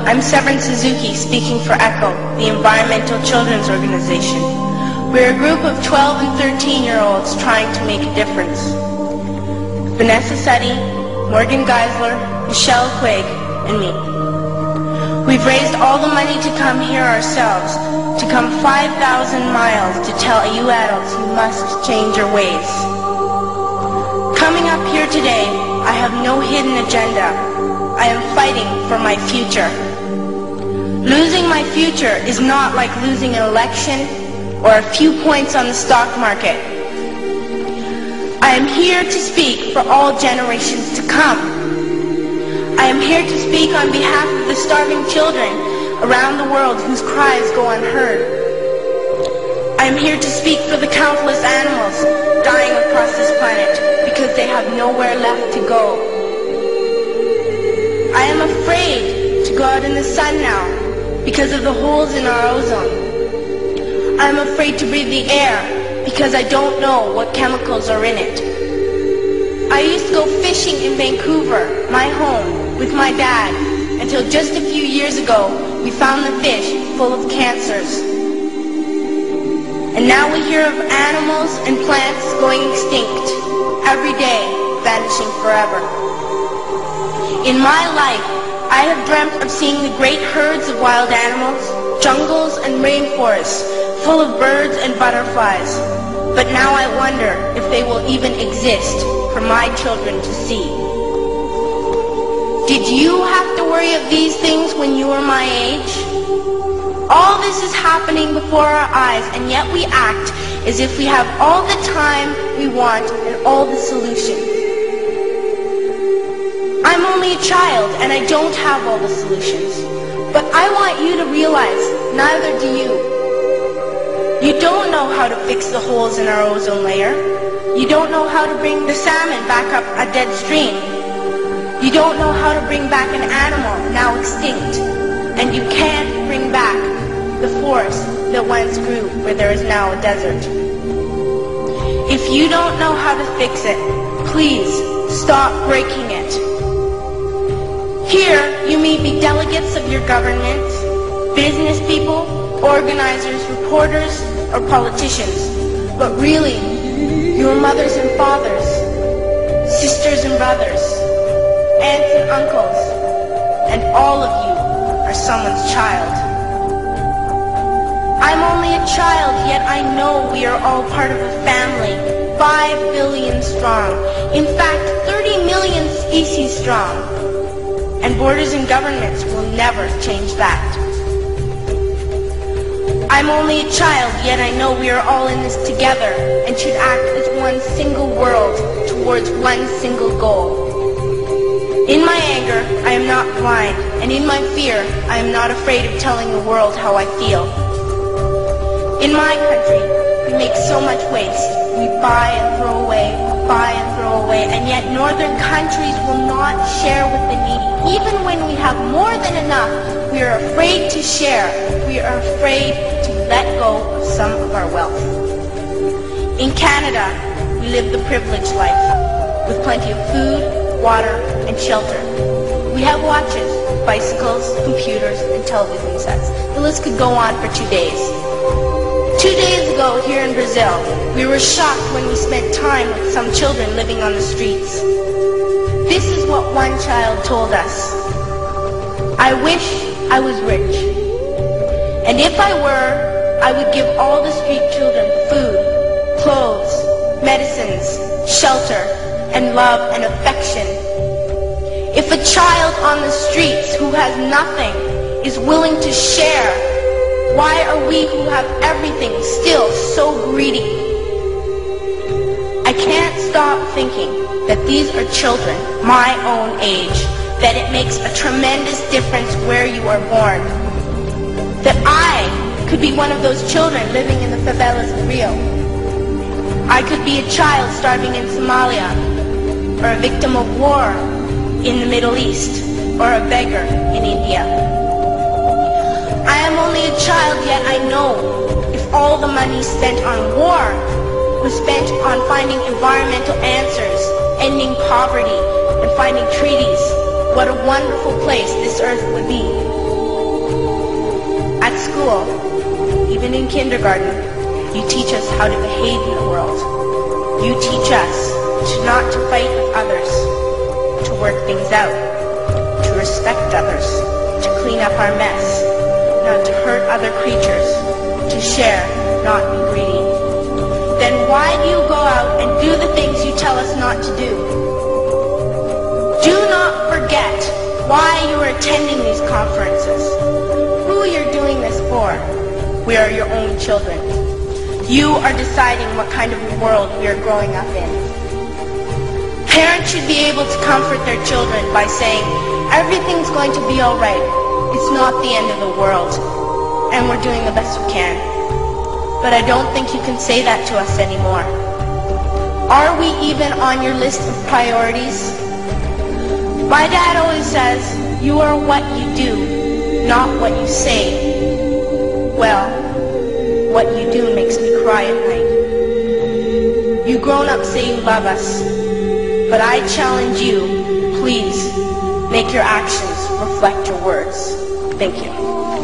I'm Severn Suzuki, speaking for ECHO, the Environmental Children's Organization. We're a group of 12 and 13-year-olds trying to make a difference. Vanessa Seti, Morgan Geisler, Michelle Quigg, and me. We've raised all the money to come here ourselves, to come 5,000 miles to tell you adults you must change your ways. Coming up here today, I have no hidden agenda. I am fighting for my future. Losing my future is not like losing an election or a few points on the stock market. I am here to speak for all generations to come. I am here to speak on behalf of the starving children around the world whose cries go unheard. I am here to speak for the countless animals dying across this planet because they have nowhere left to go. I am afraid to go out in the sun now because of the holes in our ozone. I am afraid to breathe the air because I don't know what chemicals are in it. I used to go fishing in Vancouver, my home, with my dad, until just a few years ago we found the fish full of cancers. And now we hear of animals and plants going extinct, every day vanishing forever. In my life, I have dreamt of seeing the great herds of wild animals, jungles and rainforests full of birds and butterflies. But now I wonder if they will even exist for my children to see. Did you have to worry of these things when you were my age? All this is happening before our eyes, and yet we act as if we have all the time we want and all the solutions. I'm only a child, and I don't have all the solutions. But I want you to realize, neither do you. You don't know how to fix the holes in our ozone layer. You don't know how to bring the salmon back up a dead stream. You don't know how to bring back an animal now extinct. And you can't bring back the forest that once grew where there is now a desert. If you don't know how to fix it, please stop breaking it. Here, you may be delegates of your governments, business people, organizers, reporters, or politicians, but really, your mothers and fathers, sisters and brothers, aunts and uncles, and all of you are someone's child. I'm only a child, yet I know we are all part of a family, 5 billion strong, in fact 30 million species strong, and borders and governments will never change that. I'm only a child, yet I know we are all in this together and should act as one single world towards one single goal. In my anger, I am not blind, and in my fear, I am not afraid of telling the world how I feel. In my country, we make so much waste. We buy and throw away, and yet northern countries will not share with the needy. Even when we have more than enough, we are afraid to share. We are afraid to let go of some of our wealth. In Canada, we live the privileged life, with plenty of food, water, and shelter. We have watches, bicycles, computers, and television sets. The list could go on for 2 days. 2 days ago, here in Brazil, we were shocked when we spent time with some children living on the streets. This is what one child told us. I wish I was rich. And if I were, I would give all the street children food, clothes, medicines, shelter, and love and affection. If a child on the streets who has nothing is willing to share, why are we who have everything still so greedy? I can't stop thinking that these are children my own age, that it makes a tremendous difference where you are born. That I could be one of those children living in the favelas of Rio. I could be a child starving in Somalia, or a victim of war in the Middle East, or a beggar in India. I am only a child, yet I know if all the money spent on war was spent on finding environmental answers, ending poverty, and finding treaties, what a wonderful place this earth would be. school, even in kindergarten, you teach us how to behave in the world. You teach us not to fight with others, to work things out, to respect others, to clean up our mess, not to hurt other creatures, to share, not be greedy. Then why do you go out and do the things you tell us not to do? Do not forget why you are attending these conferences, who you're doing this for. We are your own children. You are deciding what kind of world we are growing up in. Parents should be able to comfort their children by saying, everything's going to be all right. It's not the end of the world, and we're doing the best we can. But I don't think you can say that to us anymore. Are we even on your list of priorities? My dad always says, you are what you do, not what you say. Well, what you do makes me cry at night. You grown-ups say you love us, but I challenge you, please, make your actions reflect your words. Thank you.